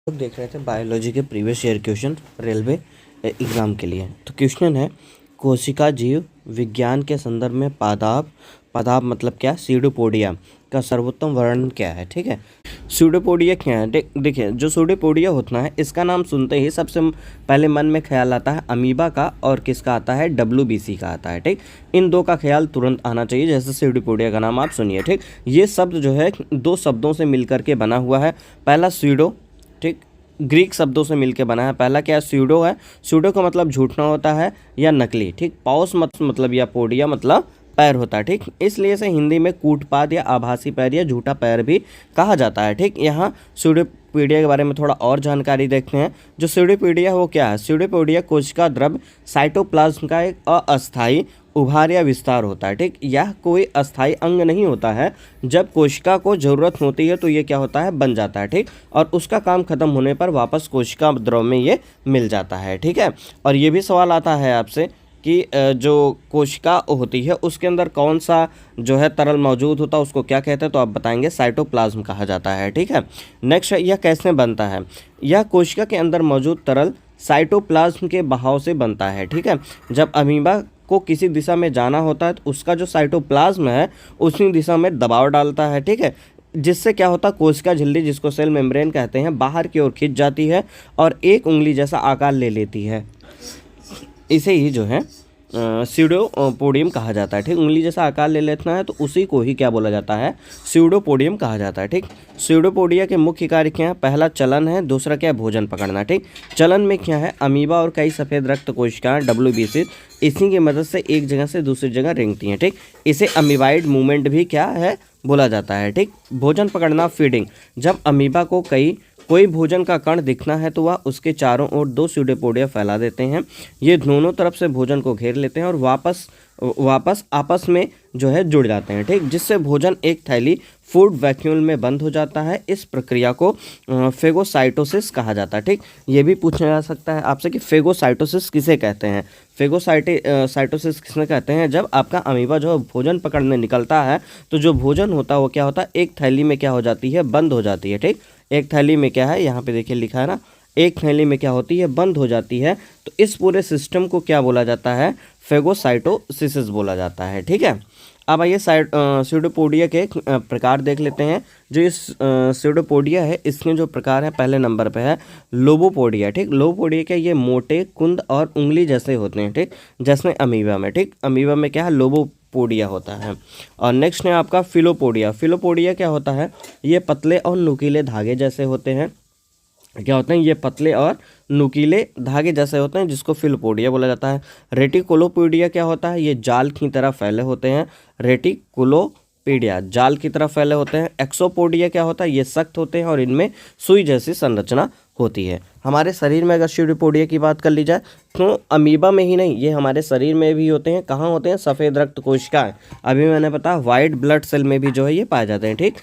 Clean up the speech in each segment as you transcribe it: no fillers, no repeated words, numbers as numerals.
लोग देख रहे थे बायोलॉजी के previous year question railway exam के लिए। तो क्वेश्चन है, कोशिका जीव विज्ञान के संदर्भ में पादाप पादाप मतलब क्या, सीडोपोडिया का सर्वोत्तम वर्णन क्या है। ठीक है, सीडोपोडिया क्या है। देखिए, जो सीडोपोडिया होता है, इसका नाम सुनते ही सबसे पहले मन में ख्याल आता है अमीबा का, और किसका आता है, WBC का आता है। ठीक, इन दो का ख्याल तुरंत आना चाहिए। जैसे सीडोपोडिया का नाम आप सुनिए। ठीक, ये शब्द जो है दो शब्दों से मिलकर के बना हुआ है। पहला सीडो, ठीक, ग्रीक शब्दों से मिलकर बना है। पहला क्या है, स्यूडो है। स्यूडो का मतलब झूठना होता है या नकली। ठीक, पॉस मतलब या पोडिया मतलब पैर होता है। ठीक, इसलिए इसे हिंदी में कूटपाद या आभासी पैर या झूठा पैर भी कहा जाता है। ठीक, यहाँ स्यूडोपोडिया के बारे में थोड़ा और जानकारी देखते हैं। जो स्यूडोपोडिया है वो क्या है। स्यूडोपोडिया कोशिका द्रव्य साइटोप्लाज्म का एक अस्थायी उभार या विस्तार होता है। ठीक, यह कोई अस्थायी अंग नहीं होता है। जब कोशिका को जरूरत होती है तो ये क्या होता है, बन जाता है। ठीक, और उसका काम खत्म होने पर वापस कोशिका द्रव में ये मिल जाता है। ठीक है, और ये भी सवाल आता है आपसे कि जो कोशिका होती है उसके अंदर कौन सा जो है तरल मौजूद होता है, उसको क्या कहते हैं, तो आप बताएंगे साइटोप्लाज्म कहा जाता है। ठीक है, नेक्स्ट है, यह कैसे बनता है। यह कोशिका के अंदर मौजूद तरल साइटोप्लाज्म के बहाव से बनता है। ठीक है, जब अमीबा को किसी दिशा में जाना होता है तो उसका जो साइटोप्लाज्म है उसी दिशा में दबाव डालता है। ठीक है, जिससे क्या होता है, कोशिका झिल्ली, जिसको सेल मेम्ब्रेन कहते हैं, बाहर की ओर खिंच जाती है और एक उंगली जैसा आकार ले लेती है। इसे ही जो है स्यूडोपोडियम कहा जाता है। ठीक, उंगली जैसा आकार ले लेना है तो उसी को ही क्या बोला जाता है, स्यूडोपोडियम कहा जाता है। ठीक, स्यूडोपोडिया के मुख्य कार्य क्या है। पहला चलन है, दूसरा क्या है, भोजन पकड़ना। ठीक, चलन में क्या है, अमीबा और कई सफ़ेद रक्त कोशिकाएं WBC इसी की मदद से एक जगह से दूसरी जगह रेंगती हैं। ठीक, इसे अमीबाइड मूवमेंट भी क्या है बोला जाता है। ठीक, भोजन पकड़ना, फीडिंग, जब अमीबा को कोई भोजन का कण दिखना है तो वह उसके चारों ओर दो स्यूडोपोडिया फैला देते हैं। ये दोनों तरफ से भोजन को घेर लेते हैं और वापस आपस में जो है जुड़ जाते हैं। ठीक, जिससे भोजन एक थैली फूड वैक्यूल में बंद हो जाता है। इस प्रक्रिया को फेगोसाइटोसिस कहा जाता है। ठीक, ये भी पूछा जा सकता है आपसे कि फेगोसाइटोसिस किसे कहते हैं। साइटोसिस किसने कहते हैं, जब आपका अमीबा जो भोजन पकड़ने निकलता है तो जो भोजन होता है वो क्या होता है, एक थैली में क्या हो जाती है, बंद हो जाती है। ठीक, एक थैली में क्या है, यहाँ पे देखिए लिखा है ना, एक थैली में क्या होती है, बंद हो जाती है। तो इस पूरे सिस्टम को क्या बोला जाता है, फेगोसाइटोसिस बोला जाता है। ठीक है, अब आइए स्यूडोपोडिया के प्रकार देख लेते हैं। जो इस स्यूडोपोडिया है, इसके जो प्रकार है, पहले नंबर पे है लोबोपोडिया। ठीक, लोबोपोडिया क्या, ये मोटे कुंद और उंगली जैसे होते हैं। ठीक, जैसे अमीबा में। ठीक, अमीबा में क्या है, लोबोपोडिया होता है। और नेक्स्ट है आपका फिलोपोडिया। फिलोपोडिया क्या होता है, ये पतले और नुकीले धागे जैसे होते हैं। क्या होते हैं, ये पतले और नुकीले धागे जैसे होते हैं, जिसको फिलोपोडिया बोला जाता है। रेटिकुलोपोडिया क्या होता है, ये जाल की तरह फैले होते हैं। रेटिकुलोपोडिया जाल की तरह फैले होते हैं। एक्सोपोडिया क्या होता है, ये सख्त होते हैं और इनमें सुई जैसी संरचना होती है। हमारे शरीर में अगर स्यूडोपोडिया की बात कर ली जाए तो अमीबा में ही नहीं, ये हमारे शरीर में भी होते हैं। कहाँ होते हैं, सफ़ेद रक्त कोशिकाएं, अभी मैंने बताया वाइट ब्लड सेल में भी जो है ये पाए जाते हैं। ठीक,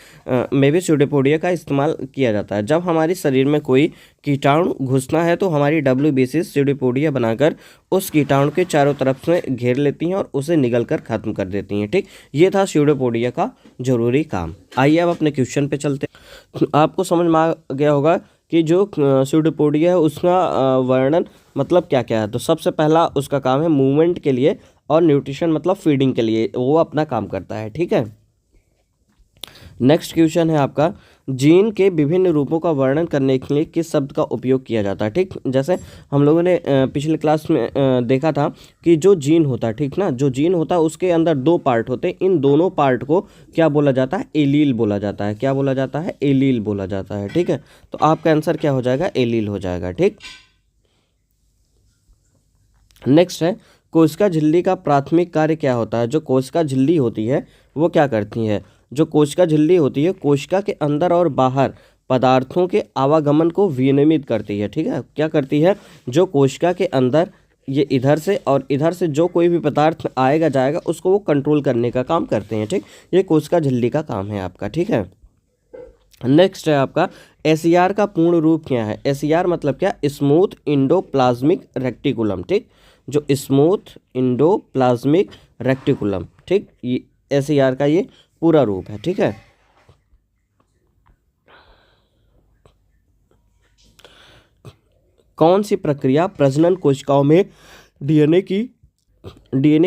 में भी स्यूडोपोडिया का इस्तेमाल किया जाता है। जब हमारे शरीर में कोई कीटाणु घुसना है तो हमारी WBC स्यूडोपोडिया बनाकर उस कीटाणु के चारों तरफ से घेर लेती हैं और उसे निगल कर खत्म कर देती हैं। ठीक, ये था स्यूडोपोडिया का जरूरी काम। आइए अब अपने क्वेश्चन पे चलते हैं। आपको समझ में आ गया होगा कि जो स्यूडोपोडिया है उसका वर्णन मतलब क्या क्या है। तो सबसे पहला उसका काम है मूवमेंट के लिए और न्यूट्रिशन मतलब फीडिंग के लिए वो अपना काम करता है। ठीक है, नेक्स्ट क्वेश्चन है आपका, जीन के विभिन्न रूपों का वर्णन करने के लिए किस शब्द का उपयोग किया जाता है। ठीक, जैसे हम लोगों ने पिछले क्लास में देखा था कि जो जीन होता है, ठीक ना, जो जीन होता है उसके अंदर दो पार्ट होते हैं। इन दोनों पार्ट को क्या बोला जाता है, एलील बोला जाता है। क्या बोला जाता है, एलील बोला जाता है। ठीक है, तो आपका आंसर क्या हो जाएगा, एलील हो जाएगा। ठीक, नेक्स्ट है, कोशिका झिल्ली का प्राथमिक कार्य क्या होता है। जो कोशिका झिल्ली होती है वो क्या करती है, जो कोशिका झिल्ली होती है कोशिका के अंदर और बाहर पदार्थों के आवागमन को विनियमित करती है। ठीक है, क्या करती है, जो कोशिका के अंदर ये इधर से और इधर से जो कोई भी पदार्थ आएगा जाएगा उसको वो कंट्रोल करने का काम करते हैं। ठीक, ये कोशिका झिल्ली का काम है आपका। ठीक है, नेक्स्ट है आपका SER का पूर्ण रूप क्या है। SER मतलब क्या, स्मूथ इंडोप्लाज्मिक रेक्टिकुलम। ठीक, जो स्मूथ इंडोप्लाज्मिक रेक्टिकुलम। ठीक, ये SER का ये पूरा रूप है। ठीक है, कौन सी प्रक्रिया प्रजनन कोशिकाओं में डीएनए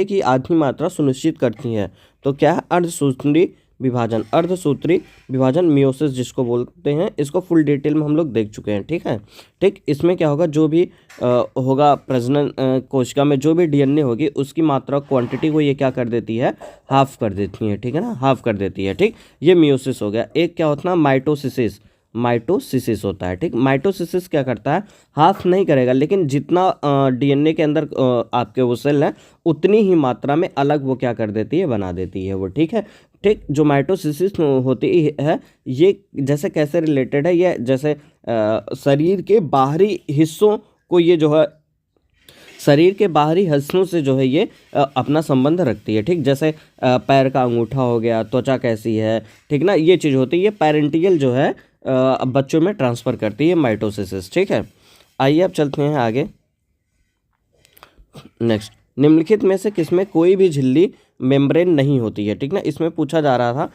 की आधी मात्रा सुनिश्चित करती है? तो क्या है? अर्धसूत्री विभाजन मियोसिस जिसको बोलते हैं, इसको फुल डिटेल में हम लोग देख चुके हैं। ठीक है, ठीक। इसमें क्या होगा, जो भी होगा प्रजनन कोशिका में जो भी डीएनए होगी उसकी मात्रा क्वांटिटी को ये क्या कर देती है, हाफ कर देती है। ठीक है ना, हाफ कर देती है। ठीक, ये मियोसिस हो गया। एक क्या होता है, माइटोसिस होता है। ठीक, माइटोसिस क्या करता है, हाफ नहीं करेगा, लेकिन जितना डीएनए के अंदर आपके वो सेल हैं उतनी ही मात्रा में अलग वो क्या कर देती है, बना देती है वो। ठीक है, ठीक। जो माइटोसिस होती है ये जैसे कैसे रिलेटेड है, ये जैसे शरीर के बाहरी हिस्सों को, ये जो है शरीर के बाहरी हिस्सों से जो है ये अपना संबंध रखती है। ठीक, जैसे पैर का अंगूठा हो गया, त्वचा कैसी है, ठीक ना, ये चीज़ होती है। ये पेरेंटियल जो है बच्चों में ट्रांसफ़र करती है माइटोसिस। ठीक है, आइए अब चलते हैं आगे। नेक्स्ट, निम्नलिखित में से किसमें कोई भी झिल्ली मेम्ब्रेन नहीं होती है? ठीक ना, इसमें पूछा जा रहा था,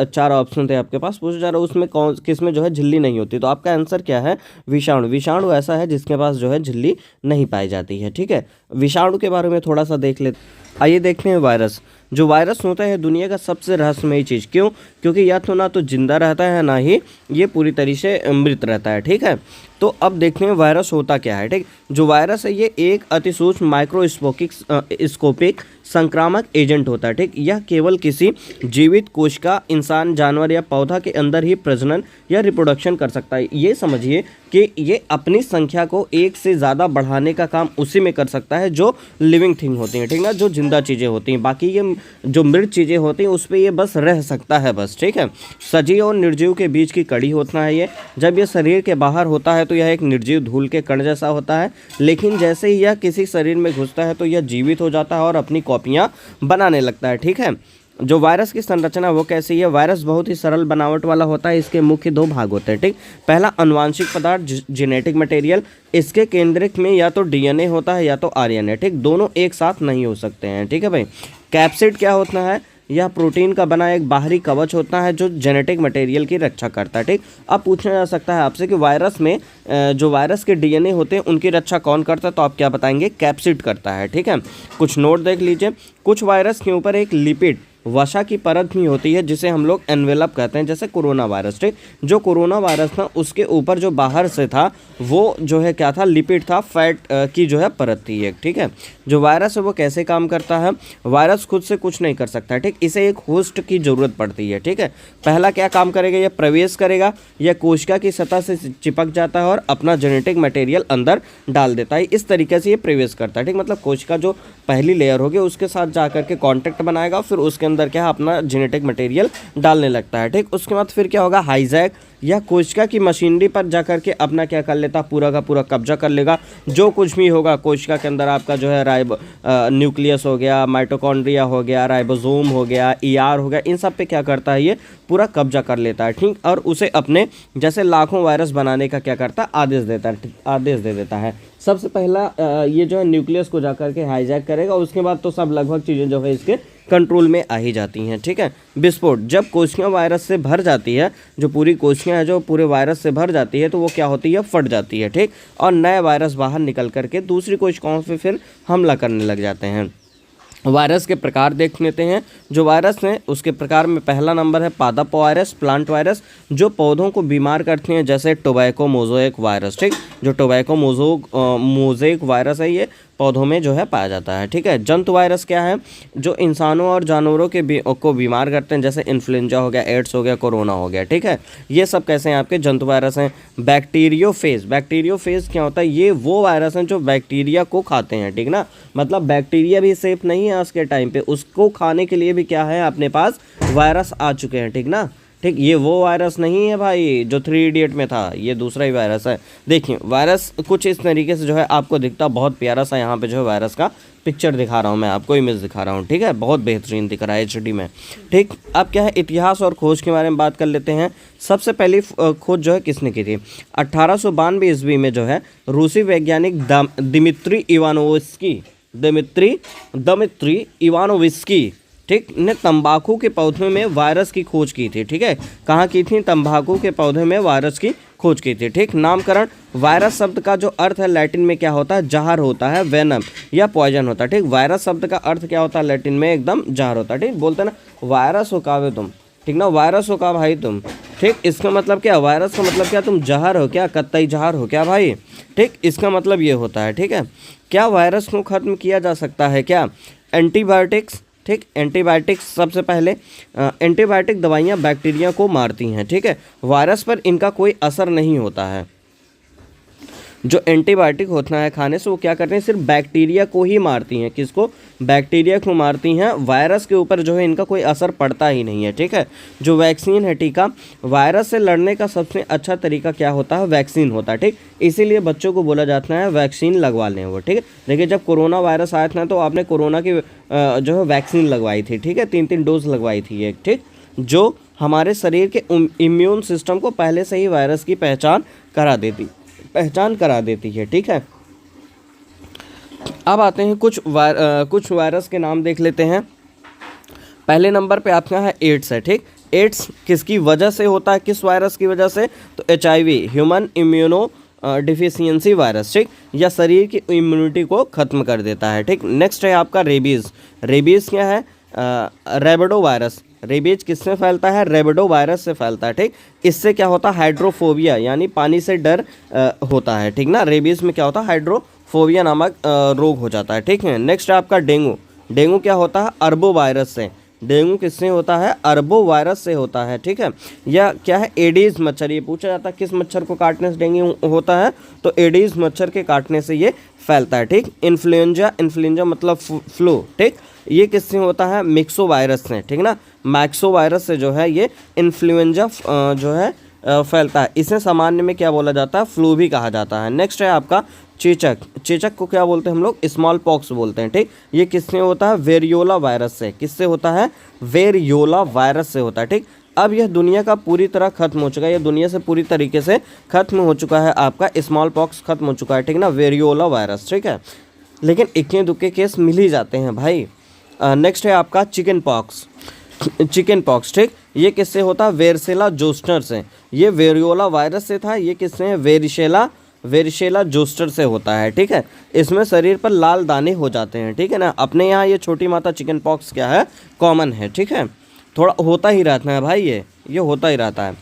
चार ऑप्शन थे आपके पास, पूछा जा रहा है उसमें किसमें जो है झिल्ली नहीं होती। तो आपका आंसर क्या है, विषाणु ऐसा है जिसके पास जो है झिल्ली नहीं पाई जाती है। ठीक है, विषाणु के बारे में थोड़ा सा देख लेते। आइए देखते हैं वायरस। जो वायरस होता है दुनिया का सबसे रहस्यमयी चीज़, क्यों? क्योंकि या तो ना तो जिंदा रहता है, ना ही ये पूरी तरीके से मृत रहता है। ठीक है, तो अब देखते हैं वायरस होता क्या है। ठीक, जो वायरस है ये एक अतिसूक्ष्म माइक्रोस्कोपिक संक्रामक एजेंट होता है। ठीक, यह केवल किसी जीवित कोशिका, इंसान, जानवर या पौधा के अंदर ही प्रजनन या रिप्रोडक्शन कर सकता है। ये समझिए कि ये अपनी संख्या को एक से ज़्यादा बढ़ाने का काम उसी में कर सकता है जो लिविंग थिंग होती हैं। ठीक ना, जो जिंदा चीज़ें होती हैं, बाकी ये जो मृत चीज़ें होती हैं उस पर ये बस रह सकता है बस। ठीक है, सजीव और निर्जीव के बीच की कड़ी होता है ये। जब ये शरीर के बाहर होता है तो यह एक निर्जीव धूल के कण जैसा होता है, लेकिन जैसे ही यह किसी शरीर में घुसता है तो यह जीवित हो जाता है और अपनी कॉपियाँ बनाने लगता है। ठीक है, जो वायरस की संरचना वो कैसी है? वायरस बहुत ही सरल बनावट वाला होता है। इसके मुख्य दो भाग होते हैं। ठीक, पहला अनुवांशिक पदार्थ, जेनेटिक मटेरियल। इसके केंद्रक में या तो डीएनए होता है या तो आरएनए। ठीक, दोनों एक साथ नहीं हो सकते हैं। ठीक है भाई। कैप्सिड क्या होता है? यह प्रोटीन का बना एक बाहरी कवच होता है जो जेनेटिक मटेरियल की रक्षा करता है। ठीक, अब पूछा जा सकता है आपसे कि वायरस में जो वायरस के डीएनए होते हैं उनकी रक्षा कौन करता है? तो आप क्या बताएंगे? कैप्सिड करता है। ठीक है, कुछ नोट देख लीजिए। कुछ वायरस के ऊपर एक लिपिड वसा की परत भी होती है जिसे हम लोग एनवेलप कहते हैं, जैसे कोरोना वायरस। ठीक, जो कोरोना वायरस था उसके ऊपर जो बाहर से था वो जो है क्या था? लिपिड था, फैट की जो है परत थी एक। ठीक है, जो वायरस है वो कैसे काम करता है? वायरस खुद से कुछ नहीं कर सकता है। ठीक, इसे एक होस्ट की ज़रूरत पड़ती है। ठीक है, पहला क्या काम करेगा? यह प्रवेश करेगा, यह कोशिका की सतह से चिपक जाता है और अपना जेनेटिक मटेरियल अंदर डाल देता है। इस तरीके से ये प्रवेश करता है। ठीक, मतलब कोशिका जो पहली लेयर होगी उसके साथ जाकर के कॉन्टैक्ट बनाएगा, फिर उसके अंदर क्या है? अपना जेनेटिक मटेरियल डालने लगता है। ठीक, उसके बाद फिर क्या होगा? हाईजैक, या कोशिका की मशीनरी पर जाकर के अपना क्या कर लेता? पूरा का पूरा कब्जा कर लेगा। जो कुछ भी होगा कोशिका के अंदर, आपका जो है न्यूक्लियस हो गया, माइटोकॉन्ड्रिया हो गया, राइबोसोम हो गया, ईआर हो गया, इन सब पे क्या करता है? ये पूरा कब्जा कर लेता है। ठीक, और उसे अपने जैसे लाखों वायरस बनाने का क्या करता है? आदेश देता है। आदेश दे देता है। सबसे पहला ये जो है न्यूक्लियस को जाकर के हाईजैक करेगा, उसके बाद तो सब लगभग चीज़ें जो है इसके कंट्रोल में आ ही जाती हैं। ठीक है, विस्फोट, जब कोशिकाएं वायरस से भर जाती है, जो पूरी कोशिकाएं हैं जो पूरे वायरस से भर जाती है तो वो क्या होती है? फट जाती है। ठीक, और नए वायरस बाहर निकल करके दूसरी कोशिकाओं पे फिर हमला करने लग जाते हैं। वायरस के प्रकार देख लेते हैं। जो वायरस हैं उसके प्रकार में पहला नंबर है पादप वायरस, प्लांट वायरस, जो पौधों को बीमार करते हैं, जैसे टोबैको मोज़ेक वायरस। ठीक, जो टोबैको मोज़ेक वायरस है ये पौधों में जो है पाया जाता है। ठीक है, जंतु वायरस क्या है? जो इंसानों और जानवरों को बीमार करते हैं, जैसे इन्फ्लुएंजा हो गया, एड्स हो गया, कोरोना हो गया। ठीक है, ये सब कैसे हैं? आपके जंतु वायरस हैं। बैक्टीरियोफेज क्या होता है? ये वो वायरस हैं जो बैक्टीरिया को खाते हैं। ठीक ना, मतलब बैक्टीरिया भी सेफ नहीं है आज के टाइम पे, उसको खाने के लिए भी क्या है? अपने पास वायरस आ चुके हैं। ठीक ना, ठीक, ये वो वायरस नहीं है भाई जो 3 इडियट में था, ये दूसरा ही वायरस है। देखिए वायरस कुछ इस तरीके से जो है आपको दिखता, बहुत प्यारा सा यहाँ पे जो है वायरस का पिक्चर दिखा रहा हूँ मैं आपको, इमेज दिखा रहा हूँ। ठीक है, बहुत बेहतरीन दिख रहा है HD में। ठीक, अब क्या है? इतिहास और खोज के बारे में बात कर लेते हैं। सबसे पहली खोज जो है किसने की थी? 1892 ईस्वी में जो है रूसी वैज्ञानिक दिमित्री इवानोविस्की ठीक ने तंबाकू के पौधे में वायरस की खोज की थी। ठीक है, कहाँ की थी? तंबाकू के पौधे में वायरस की खोज की थी। ठीक, नामकरण, वायरस शब्द का जो अर्थ है लैटिन में क्या होता है, जहर होता है, वेनम या पॉइजन होता है। ठीक, वायरस शब्द का अर्थ क्या होता है लैटिन में, एकदम जहर होता है। ठीक, बोलते हैं ना वायरस हो कावे तुम, ठीक ना, वायरस हो का भाई तुम। ठीक, इसका मतलब क्या, वायरस का मतलब क्या, तुम जहर हो क्या, कत्तई जहर हो क्या भाई। ठीक, इसका मतलब ये होता है। ठीक है, क्या वायरस को खत्म किया जा सकता है क्या, एंटीबायोटिक्स। ठीक, एंटीबायोटिक्स सबसे पहले एंटीबायोटिक दवाइयाँ बैक्टीरिया को मारती हैं। ठीक है, वायरस पर इनका कोई असर नहीं होता है। जो एंटीबायोटिक होता है खाने से वो क्या करते हैं, सिर्फ बैक्टीरिया को ही मारती हैं। किसको, बैक्टीरिया को मारती हैं, वायरस के ऊपर जो है इनका कोई असर पड़ता ही नहीं है। ठीक है, जो वैक्सीन है, टीका, वायरस से लड़ने का सबसे अच्छा तरीका क्या होता है, वैक्सीन होता है। ठीक, इसीलिए बच्चों को बोला जाता है वैक्सीन लगवा लें वो। ठीक है, देखिए जब कोरोना वायरस आया था तो आपने कोरोना की जो है वैक्सीन लगवाई थी। ठीक है, 3 डोज लगवाई थी एक। ठीक, जो हमारे शरीर के इम्यून सिस्टम को पहले से ही वायरस की पहचान करा देती है। ठीक है, अब आते हैं कुछ वायरस के नाम देख लेते हैं। पहले नंबर पे आपका है एड्स है। ठीक, एड्स किसकी वजह से होता है, किस वायरस की वजह से, तो HIV, human immuno deficiency virus. ठीक, या शरीर की इम्यूनिटी को ख़त्म कर देता है। ठीक, नेक्स्ट है आपका रेबीज़। रेबीज़ क्या है, रेबिडो वायरस। रेबीज किससे फैलता है, रेबिडो वायरस से फैलता है। ठीक, इससे क्या होता है, हाइड्रोफोबिया यानी पानी से डर होता है। ठीक ना, रेबीज में क्या होता है, हाइड्रोफोबिया नामक रोग हो जाता है। ठीक है, नेक्स्ट है आपका डेंगू। डेंगू क्या होता है, अरबो वायरस से। डेंगू किससे होता है, अरबो वायरस से होता है। ठीक है, यह क्या है, एडीज मच्छर। ये पूछा जाता है किस मच्छर को काटने से डेंगू होता है, तो एडीज मच्छर के काटने से ये फैलता है। ठीक, इन्फ्लुएंजा मतलब फ्लू। ठीक, ये किससे होता है, मिक्सो वायरस से। ठीक ना, मैक्सो वायरस से जो है ये इन्फ्लुएंजा जो है फैलता है। इसे सामान्य में क्या बोला जाता है, फ्लू भी कहा जाता है। नेक्स्ट है आपका चेचक। चेचक को क्या बोलते हैं हम लोग, स्मॉल पॉक्स बोलते हैं। ठीक, ये किससे होता है, वेरियोला वायरस से। किससे होता है, वेरियोला वायरस से होता है। ठीक, अब यह दुनिया का पूरी तरह खत्म हो चुका है, यह दुनिया से पूरी तरीके से खत्म हो चुका है, आपका स्मॉल पॉक्स खत्म हो चुका है। ठीक ना, वेरियोला वायरस। ठीक है, लेकिन इक्के दुक्के केस मिल ही जाते हैं भाई। नेक्स्ट है आपका चिकन पॉक्स। ठीक, ये किससे होता है, वेरिसेला जोस्टर से। ये वेरियोला वायरस से था, ये किससे है, वेरिसेला जोस्टर से होता है। ठीक है, इसमें शरीर पर लाल दाने हो जाते हैं। ठीक है ना, अपने यहाँ ये छोटी माता चिकन पॉक्स क्या है, कॉमन है। ठीक है, थोड़ा होता ही रहता है भाई, ये होता ही रहता है।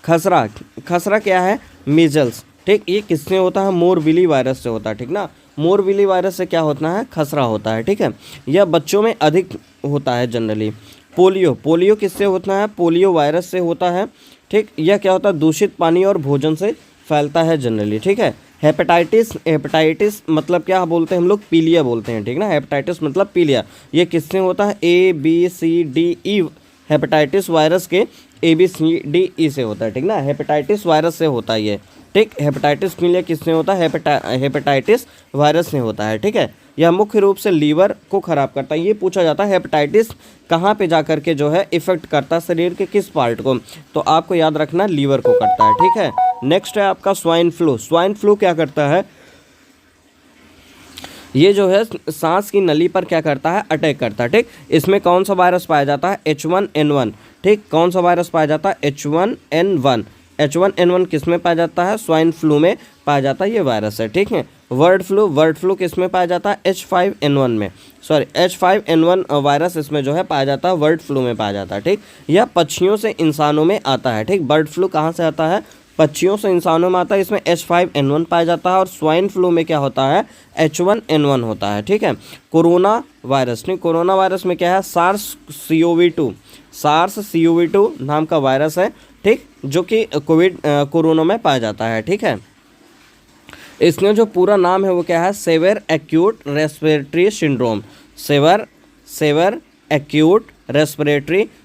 खसरा क्या है, मीजल्स। ठीक, ये किससे होता है, मोरबिली वायरस से होता है। ठीक ना, मोरबिली वायरस से क्या होता है, खसरा होता है। ठीक है, यह बच्चों में अधिक होता है जनरली। पोलियो किससे होता है, पोलियो वायरस से होता है। ठीक, यह क्या होता है, दूषित पानी और भोजन से फैलता है जनरली। ठीक है, हेपेटाइटिस मतलब क्या बोलते हैं हम लोग, पीलिया बोलते हैं। ठीक ना, हेपेटाइटिस मतलब पीलिया, ये किससे होता है, ABCDE हेपेटाइटिस वायरस के ABCDE से होता है। ठीक ना, हेपेटाइटिस वायरस से होता है ये। ठीक, हेपेटाइटिस पीलिया किससे होता है, हेपेटाइटिस वायरस से होता है। ठीक है, यह मुख्य रूप से लीवर को ख़राब करता है। ये पूछा जाता है हेपेटाइटिस कहाँ पे जा करके जो है इफेक्ट करता है, शरीर के किस पार्ट को, तो आपको याद रखना लीवर को करता है। ठीक है, नेक्स्ट है आपका स्वाइन फ्लू क्या करता है, ये जो है सांस की नली पर क्या करता है, अटैक करता है। ठीक, इसमें कौन सा वायरस पाया जाता है, H1N1। ठीक, कौन सा वायरस पाया जाता है, H1N1 किस में पाया जाता है, स्वाइन फ्लू में पाया जाता है, ये वायरस है। ठीक है, बर्ड फ्लू किस में पाया जाता है, H5N1 वायरस इसमें जो है पाया जाता है, बर्ड फ्लू में पाया जाता है। ठीक, यह पक्षियों से इंसानों में आता है। ठीक, बर्ड फ्लू कहाँ से आता है, पक्षियों से इंसानों में आता है, इसमें H5N1 पाया जाता है। और स्वाइन फ्लू में क्या होता है, H1N1 होता है। ठीक है, कोरोना वायरस में क्या है, SARS-CoV-2 नाम का वायरस है। ठीक, जो कि कोरोना में पाया जाता है। ठीक है, इसमें जो पूरा नाम है वो क्या है, सेवर एक्यूट रेस्पिरेटरी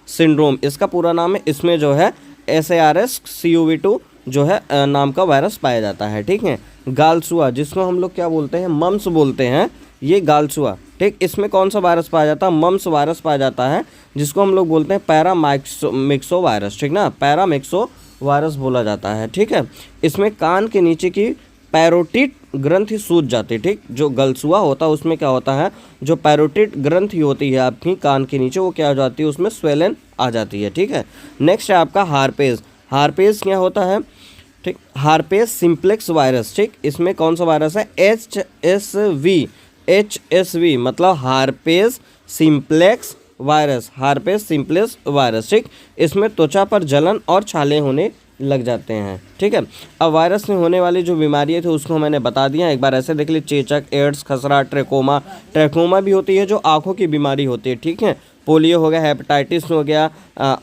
सिंड्रोम, इसका पूरा नाम है। इसमें जो है SARS-CoV-2 जो है नाम का वायरस पाया जाता है। ठीक है, गालसुआ जिसको हम लोग क्या बोलते हैं, मम्स बोलते हैं, ये गालसुआ। ठीक, इसमें कौन सा वायरस पाया जाता है, मम्स वायरस पाया जाता है, जिसको हम लोग बोलते हैं पैरामिक्सो वायरस। ठीक ना, पैरामिक्सो वायरस बोला जाता है। ठीक है, इसमें कान के नीचे की पैरोटिड ग्रंथि सूज जाती है। ठीक, जो गलसुआ होता है उसमें क्या होता है, जो पैरोटिड ग्रंथि होती है आपकी कान के नीचे, वो क्या हो जाती है, उसमें स्वेलन आ जाती है। ठीक है, नेक्स्ट है आपका हार्पेज क्या होता है, ठीक। हार्पेस सिम्प्लेक्स वायरस, ठीक, इसमें कौन सा वायरस है, HSV मतलब हार्पेस सिम्प्लेक्स वायरस, हार्पेस सिम्प्लेक्स वायरस, ठीक। इसमें त्वचा पर जलन और छाले होने लग जाते हैं, ठीक है। अब वायरस से होने वाली जो बीमारियाँ थी उसको मैंने बता दिया, एक बार ऐसे देख लीजिए, चेचक, एड्स, खसरा, ट्रेकोमा, ट्रेकोमा भी होती है जो आँखों की बीमारी होती है, ठीक है। पोलियो हो गया, हेपेटाइटिस हो गया,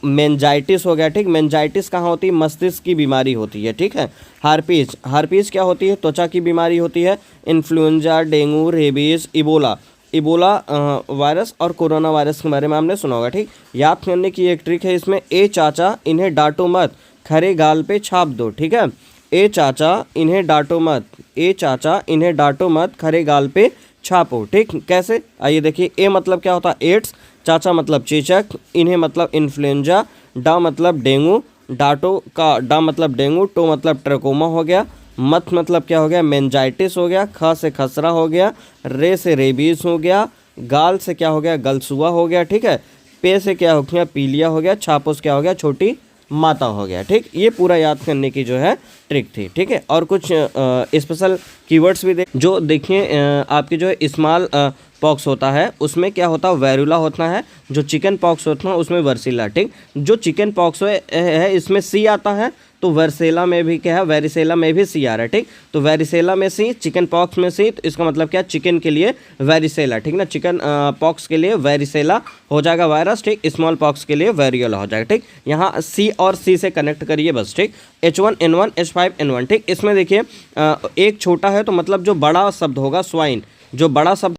मेंजाइटिस हो गया, ठीक। मेंजाइटिस कहाँ होती है, मस्तिष्क की बीमारी होती है, ठीक है। हार्पीज, हार्पीज क्या होती है, त्वचा की बीमारी होती है। Influenza, dengue, rabies, Ebola, Ebola virus और कोरोना वायरस के बारे में आपने सुना होगा, ठीक। याद करने की एक ट्रिक है इसमें, ए चाचा इन्हें डांटो मत, खरे गाल पे छाप दो, ठीक है। ए चाचा इन्हें डांटो मत, ए चाचा इन्हें डांटो मत, खरे गाल पे छापो, ठीक। कैसे, आइए देखिए। ए मतलब क्या होता है, एड्स, चाचा मतलब चेचक, इन्हें मतलब इन्फ्लुएंजा, डा मतलब डेंगू, डाटो का डा मतलब डेंगू, टो मतलब ट्रकोमा हो गया, मत मतलब क्या हो गया, मेंजाइटिस हो गया, ख से खसरा हो गया, रे से रेबीज हो गया, गाल से क्या हो गया, गलसुआ हो गया, ठीक है। पे से क्या हो गया, पीलिया हो गया, छापो से क्या हो गया, छोटी माता हो गया, ठीक। ये पूरा याद करने की जो है ट्रिक थी, ठीक है। और कुछ स्पेशल कीवर्ड्स भी जो देखिए, आपकी जो है स्मॉल पॉक्स होता है उसमें क्या होता है, वेरुला होता है। जो चिकन पॉक्स होता है उसमें वर्सिला, ठीक। जो चिकन पॉक्स है इसमें सी आता है, तो वर्सेला में भी क्या है, वेरिसेला में भी सी आ रहा है, ठीक। तो वेरिसेला में सी, चिकन पॉक्स में सी, तो इसका मतलब क्या, चिकन के लिए वेरिसेला, ठीक ना। चिकन पॉक्स के लिए वेरिसेला हो जाएगा वायरस, ठीक। स्मॉल पॉक्स के लिए वेरियोला हो जाएगा, ठीक। यहाँ सी और सी से कनेक्ट करिए बस, ठीक। H1N1 H5N1, ठीक। इसमें देखिए एक छोटा है तो मतलब जो बड़ा शब्द होगा स्वाइन, जो बड़ा शब्द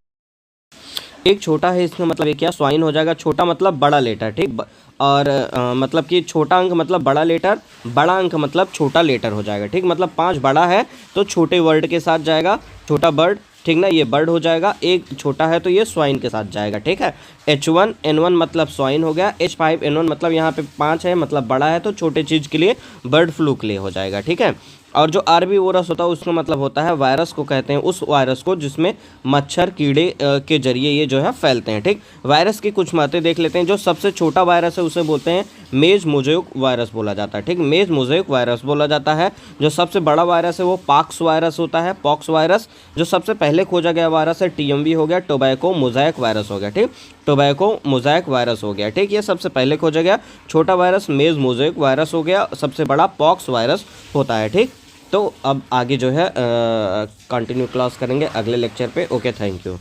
एक छोटा है इसका मतलब ये क्या, स्वाइन हो जाएगा। छोटा मतलब बड़ा लेटर, ठीक। और मतलब कि छोटा अंक मतलब बड़ा लेटर, बड़ा अंक मतलब छोटा लेटर हो जाएगा, ठीक। मतलब 5 बड़ा है तो छोटे वर्ड के साथ जाएगा, छोटा बर्ड, ठीक ना, ये बर्ड हो जाएगा। एक छोटा है तो ये स्वाइन के साथ जाएगा, ठीक है। H1N1 मतलब स्वाइन हो गया। H5N1 मतलब यहाँ पे 5 है मतलब बड़ा है तो छोटे चीज़ के लिए बर्ड फ्लू के लिए हो जाएगा, ठीक है। और जो आरबी वोरस होता है उसका मतलब होता है, वायरस को कहते हैं उस वायरस को जिसमें मच्छर कीड़े के जरिए ये जो है फैलते हैं, ठीक। वायरस की कुछ बातें देख लेते हैं। जो सबसे छोटा वायरस है उसे बोलते हैं मेज मोज़ेक वायरस बोला जाता है, ठीक। मेज मोज़ेक वायरस बोला जाता है। जो सबसे बड़ा वायरस है वो पॉक्स वायरस होता है, पॉक्स वायरस। जो सबसे पहले खोजा गया वायरस है TMV हो गया, टोबैको मोज़ेक वायरस हो गया, ठीक। टोबैको मोज़ेक वायरस हो गया, ठीक। ये सबसे पहले खोजा गया। छोटा वायरस मेज मोज़ेक वायरस हो गया, सबसे बड़ा पॉक्स वायरस होता है, ठीक। तो अब आगे जो है कंटिन्यू क्लास करेंगे अगले लेक्चर पे। Okay, thank you.